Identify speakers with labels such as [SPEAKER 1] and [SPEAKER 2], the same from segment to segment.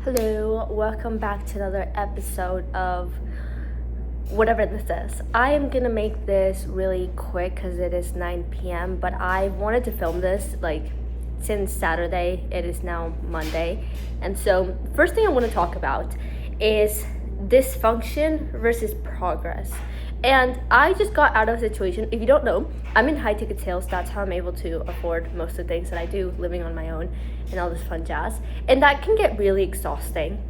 [SPEAKER 1] Hello, welcome back to another episode of whatever this is. I am gonna make this really quick because it is 9 p.m. But I wanted to film this since Saturday. It is now Monday, and so first thing I want to talk about is dysfunction versus progress. And I just got out of a situation. If you don't know, I'm in high ticket sales. That's how I'm able to afford most of the things that I do, living on my own and all this fun jazz. And that can get really exhausting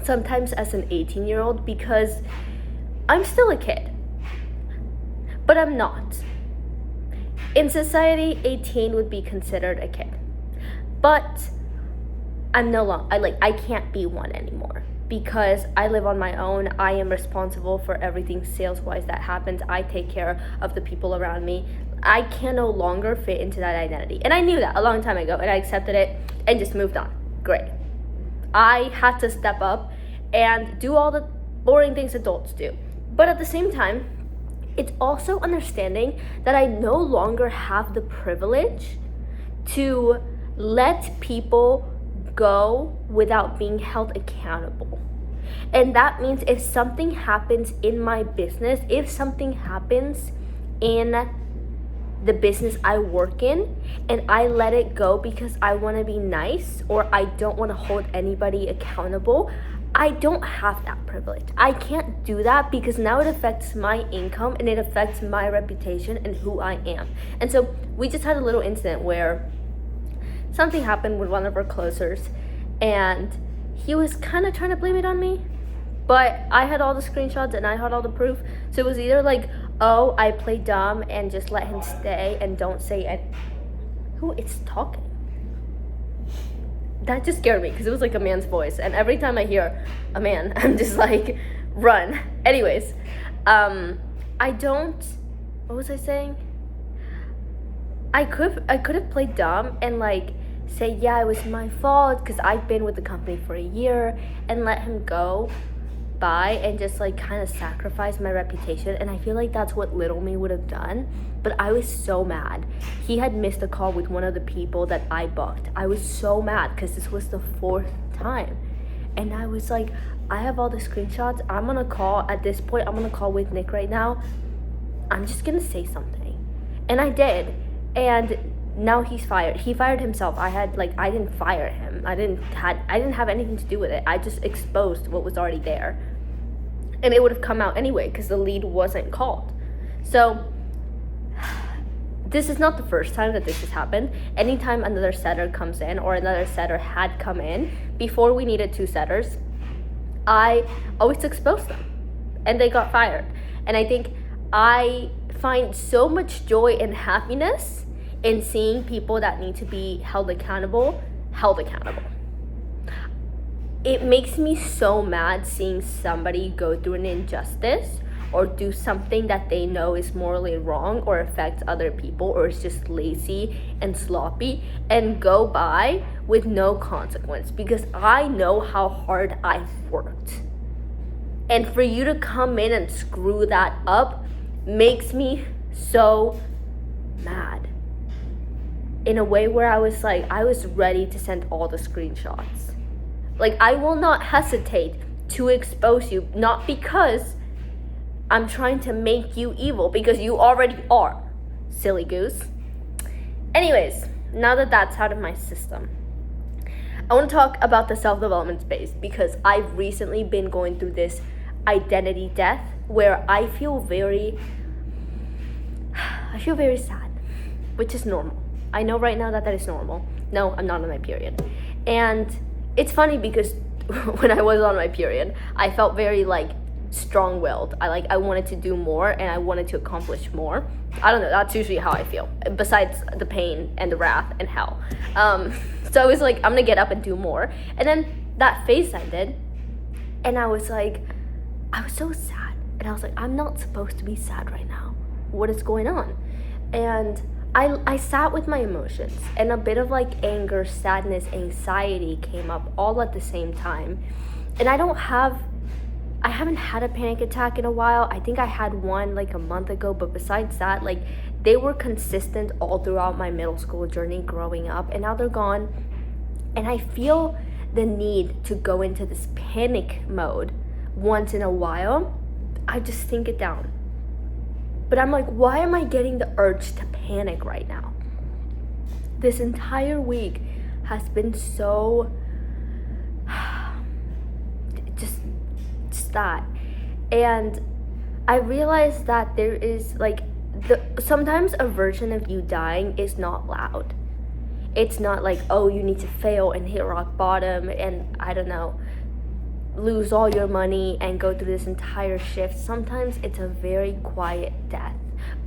[SPEAKER 1] sometimes as an 18-year-old because I'm still a kid, but I'm not. In society, 18 would be considered a kid, but I'm no longer, I can't be one anymore because I live on my own. I am responsible for everything sales-wise that happens. I take care of the people around me. I can no longer fit into that identity. And I knew that a long time ago, and I accepted it and just moved on. Great. I had to step up and do all the boring things adults do. But at the same time, it's also understanding that I no longer have the privilege to let people go without being held accountable. And that means if something happens in my business, if something happens in the business I work in and I let it go because I want to be nice or I don't want to hold anybody accountable, I don't have that privilege. I can't do that because now it affects my income and it affects my reputation and who I am. And so we just had a little incident where something happened with one of our closers and he was kind of trying to blame it on me, but I had all the screenshots and I had all the proof. So it was either oh, I played dumb and just let him stay and don't say it. Who is talking? That just scared me because it was like a man's voice. And every time I hear a man, I'm just run. Anyways, what was I saying? I could have played dumb and say, yeah, it was my fault because I've been with the company for a year and let him go by and just kind of sacrifice my reputation. And I feel like that's what little me would have done. But I was so mad. He had missed a call with one of the people that I booked. I was so mad because this was the fourth time. And I was I have all the screenshots. I'm gonna call at this point. I'm gonna call with Nick right now. I'm just gonna say something. And I did. And now he's fired. He fired himself. I didn't fire him. I didn't have anything to do with it. I just exposed what was already there. And it would have come out anyway because the lead wasn't called. So this is not the first time that this has happened. Anytime another setter comes in or another setter had come in, before we needed two setters, I always exposed them and they got fired. And I think I find so much joy and happiness in seeing people that need to be held accountable. It makes me so mad seeing somebody go through an injustice or do something that they know is morally wrong or affects other people or is just lazy and sloppy and go by with no consequence because I know how hard I've worked. And for you to come in and screw that up makes me so mad. In a way where I was ready to send all the screenshots. I will not hesitate to expose you, not because I'm trying to make you evil, because you already are, silly goose. Anyways, now that that's out of my system, I want to talk about the self-development space because I've recently been going through this identity death where I feel very sad, which is normal. I know right now that is normal. No, I'm not on my period. And it's funny because when I was on my period, I felt very strong-willed. I wanted to do more and I wanted to accomplish more. I don't know, that's usually how I feel, besides the pain and the wrath and hell. So I was I'm gonna get up and do more. And then that phase ended and I was I was so sad. And I was I'm not supposed to be sad right now. What is going on? And I sat with my emotions and a bit of anger, sadness, anxiety came up all at the same time. And I haven't had a panic attack in a while. I think I had one a month ago, but besides that, they were consistent all throughout my middle school journey growing up and now they're gone. And I feel the need to go into this panic mode once in a while, I just think it down. But I'm like, why am I getting the urge to panic right now? This entire week has been so just that. And I realized that there is like sometimes a version of you dying is not loud. It's not like, oh, you need to fail and hit rock bottom and I don't know, lose all your money and go through this entire shift. Sometimes it's a very quiet death,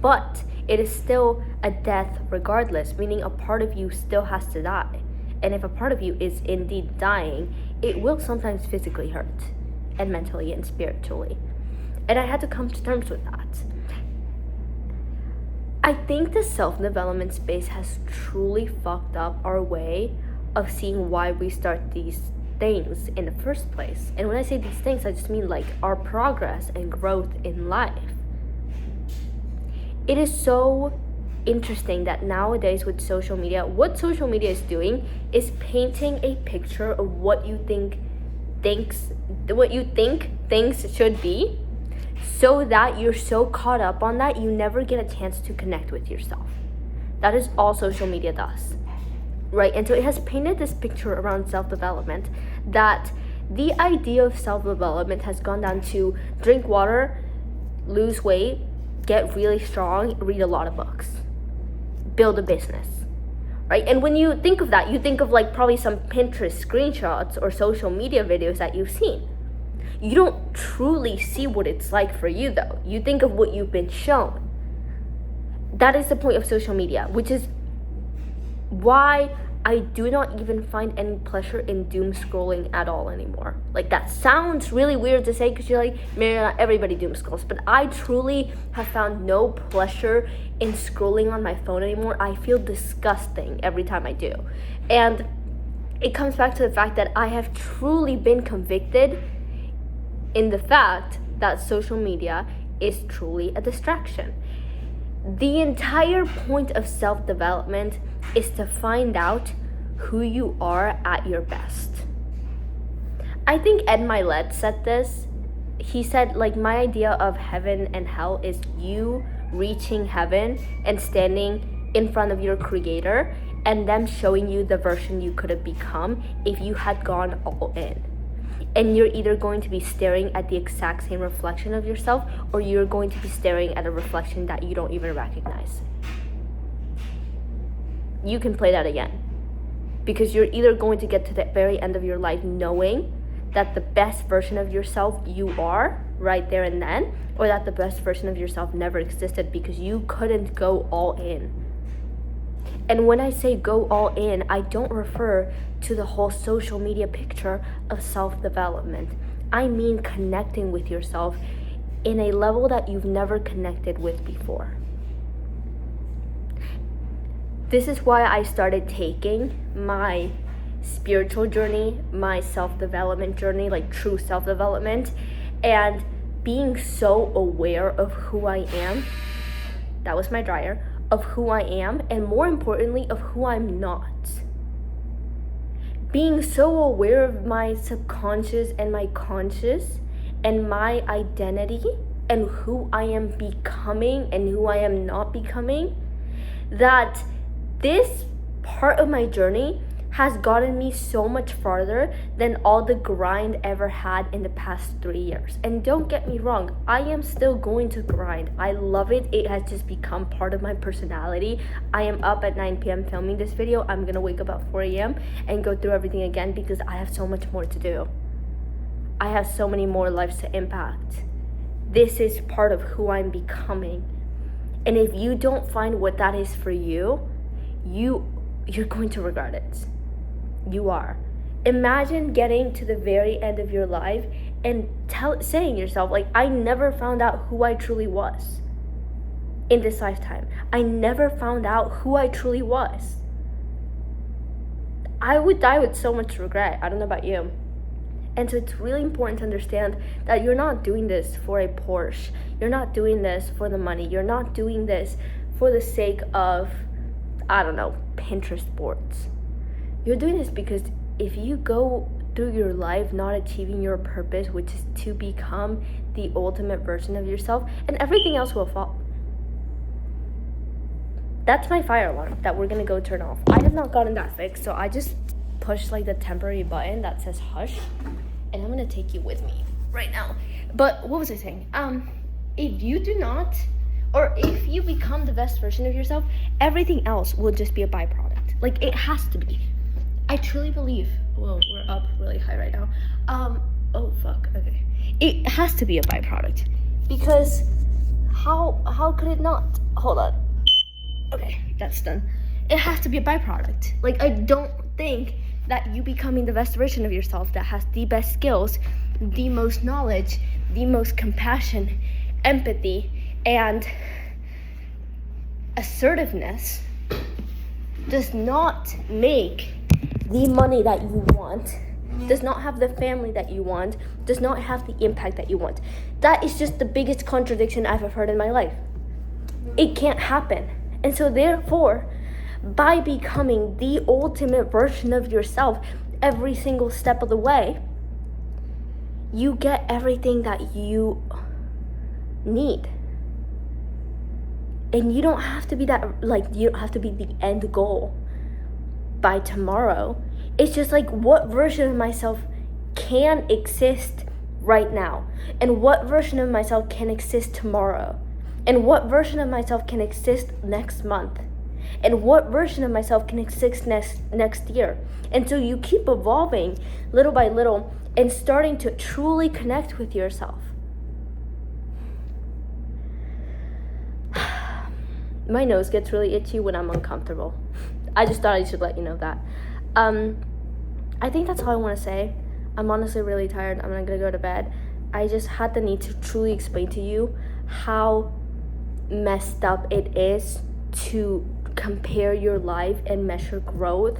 [SPEAKER 1] but it is still a death regardless, meaning a part of you still has to die. And if a part of you is indeed dying, it will sometimes physically hurt, and mentally and spiritually. And I had to come to terms with that. I think the self-development space has truly fucked up our way of seeing why we start these things in the first place. And when I say these things, I just mean like our progress and growth in life. It is so interesting that nowadays with social media, what social media is doing is painting a picture of what you think things should be, so that you're so caught up on that you never get a chance to connect with yourself. That is all social media does, right? And so it has painted this picture around self-development that the idea of self-development has gone down to drink water, lose weight, get really strong, read a lot of books, build a business, right? And when you think of that, you think of like probably some Pinterest screenshots or social media videos that you've seen. You don't truly see what it's like for you though. You think of what you've been shown. That is the point of social media, which is why I do not even find any pleasure in doom scrolling at all anymore. Like, that sounds really weird to say because you're like, maybe not everybody doom scrolls, but I truly have found no pleasure in scrolling on my phone anymore. I feel disgusting every time I do. And it comes back to the fact that I have truly been convicted in the fact that social media is truly a distraction. The entire point of self-development is to find out who you are at your best. I think Ed Milet said this. He said, like, my idea of heaven and hell is you reaching heaven and standing in front of your creator and them showing you the version you could have become if you had gone all in. And you're either going to be staring at the exact same reflection of yourself, or you're going to be staring at a reflection that you don't even recognize. You can play that again. Because you're either going to get to the very end of your life knowing that the best version of yourself you are right there and then, or that the best version of yourself never existed because you couldn't go all in. And when I say go all in, I don't refer to the whole social media picture of self-development. I mean connecting with yourself in a level that you've never connected with before. This is why I started taking my spiritual journey, my self-development journey, like true self-development, and being so aware of who I am. That was my dryer. Of who I am, and more importantly, of who I'm not. Being so aware of my subconscious and my conscious and my identity and who I am becoming and who I am not becoming, that this part of my journey has gotten me so much farther than all the grind ever had in the past 3 years. And don't get me wrong, I am still going to grind. I love it. It has just become part of my personality. I am up at 9 p.m. filming this video. I'm gonna wake up at 4 a.m. and go through everything again because I have so much more to do. I have so many more lives to impact. This is part of who I'm becoming. And if you don't find what that is for you, you're going to regret it. You are. Imagine getting to the very end of your life and saying yourself, like, I never found out who I truly was in this lifetime. I never found out who I truly was. I would die with so much regret. I don't know about you. And so it's really important to understand that you're not doing this for a Porsche. You're not doing this for the money. You're not doing this for the sake of, I don't know, Pinterest boards. You're doing this because if you go through your life not achieving your purpose, which is to become the ultimate version of yourself, and everything else will fall. That's my fire alarm that we're gonna go turn off. I have not gotten that fixed, so I just pushed like the temporary button that says hush, and I'm gonna take you with me right now. But what was I saying? If you do not, or if you become the best version of yourself, everything else will just be a byproduct. Like, it has to be. I truly believe. Whoa, we're up really high right now. Oh fuck. Okay. It has to be a byproduct, because how could it not? Hold on. Okay, that's done. It has to be a byproduct. Like, I don't think that you becoming the best version of yourself that has the best skills, the most knowledge, the most compassion, empathy, and assertiveness does not make the money that you want, does not have the family that you want, does not have the impact that you want. That is just the biggest contradiction I've ever heard in my life. It can't happen. And so therefore, by becoming the ultimate version of yourself every single step of the way, you get everything that you need. And you don't have to be that, like, you don't have to be the end goal by tomorrow. It's just like, what version of myself can exist right now? And what version of myself can exist tomorrow? And what version of myself can exist next month? And what version of myself can exist next year? And so you keep evolving little by little and starting to truly connect with yourself. My nose gets really itchy when I'm uncomfortable. I just thought I should let you know that. I think that's all I want to say. I'm honestly really tired. I'm not going to go to bed. I just had the need to truly explain to you how messed up it is to compare your life and measure growth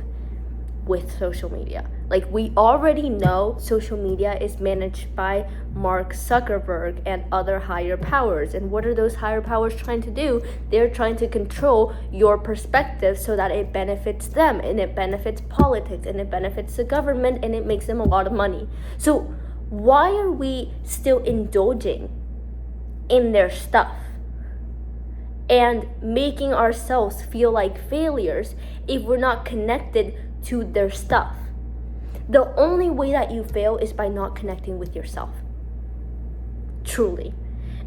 [SPEAKER 1] with social media. Like, we already know social media is managed by Mark Zuckerberg and other higher powers. And what are those higher powers trying to do? They're trying to control your perspective so that it benefits them, and it benefits politics, and it benefits the government, and it makes them a lot of money. So why are we still indulging in their stuff and making ourselves feel like failures if we're not connected to their stuff? The only way that you fail is by not connecting with yourself. Truly.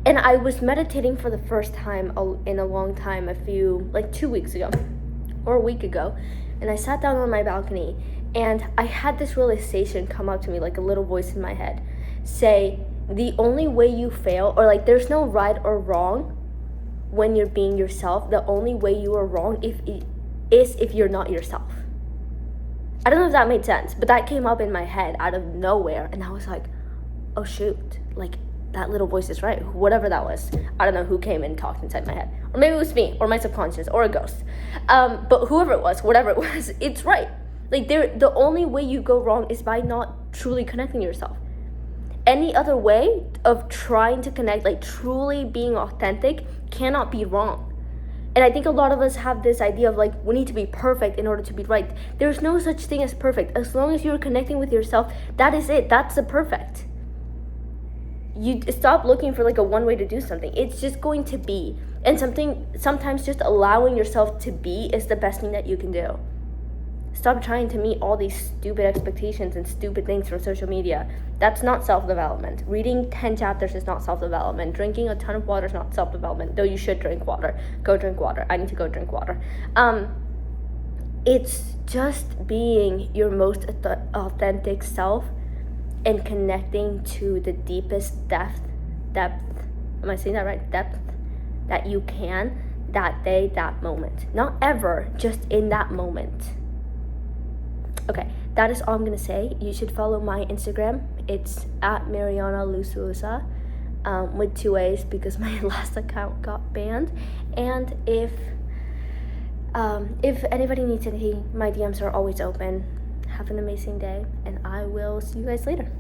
[SPEAKER 1] And I was meditating for the first time in a long time, 2 weeks ago or a week ago. And I sat down on my balcony and I had this realization come up to me, like a little voice in my head, say, the only way you fail, or like, there's no right or wrong when you're being yourself. The only way you are wrong is if you're not yourself. I don't know if that made sense, but that came up in my head out of nowhere, and I was like, oh shoot, like, that little voice is right. Whatever that was, I don't know who came and talked inside my head, or maybe it was me, or my subconscious, or a ghost, but whoever it was, whatever it was, it's right. Like, the only way you go wrong is by not truly connecting yourself. Any other way of trying to connect, like truly being authentic, cannot be wrong. And I think a lot of us have this idea of like, we need to be perfect in order to be right. There's no such thing as perfect. As long as you're connecting with yourself, that is it. That's the perfect. You stop looking for like a one way to do something. It's just going to be. And sometimes just allowing yourself to be is the best thing that you can do. Stop trying to meet all these stupid expectations and stupid things from social media. That's not self-development. Reading 10 chapters is not self-development. Drinking a ton of water is not self-development, though you should drink water. Go drink water. I need to go drink water. It's just being your most authentic self and connecting to the deepest depth, am I saying that right? Depth that you can that day, that moment. Not ever, just in that moment. Okay, that is all I'm gonna say. You should follow my Instagram. It's at Mariana Lususa, with 2 A's because my last account got banned. And if anybody needs anything, my DMs are always open. Have an amazing day, and I will see you guys later.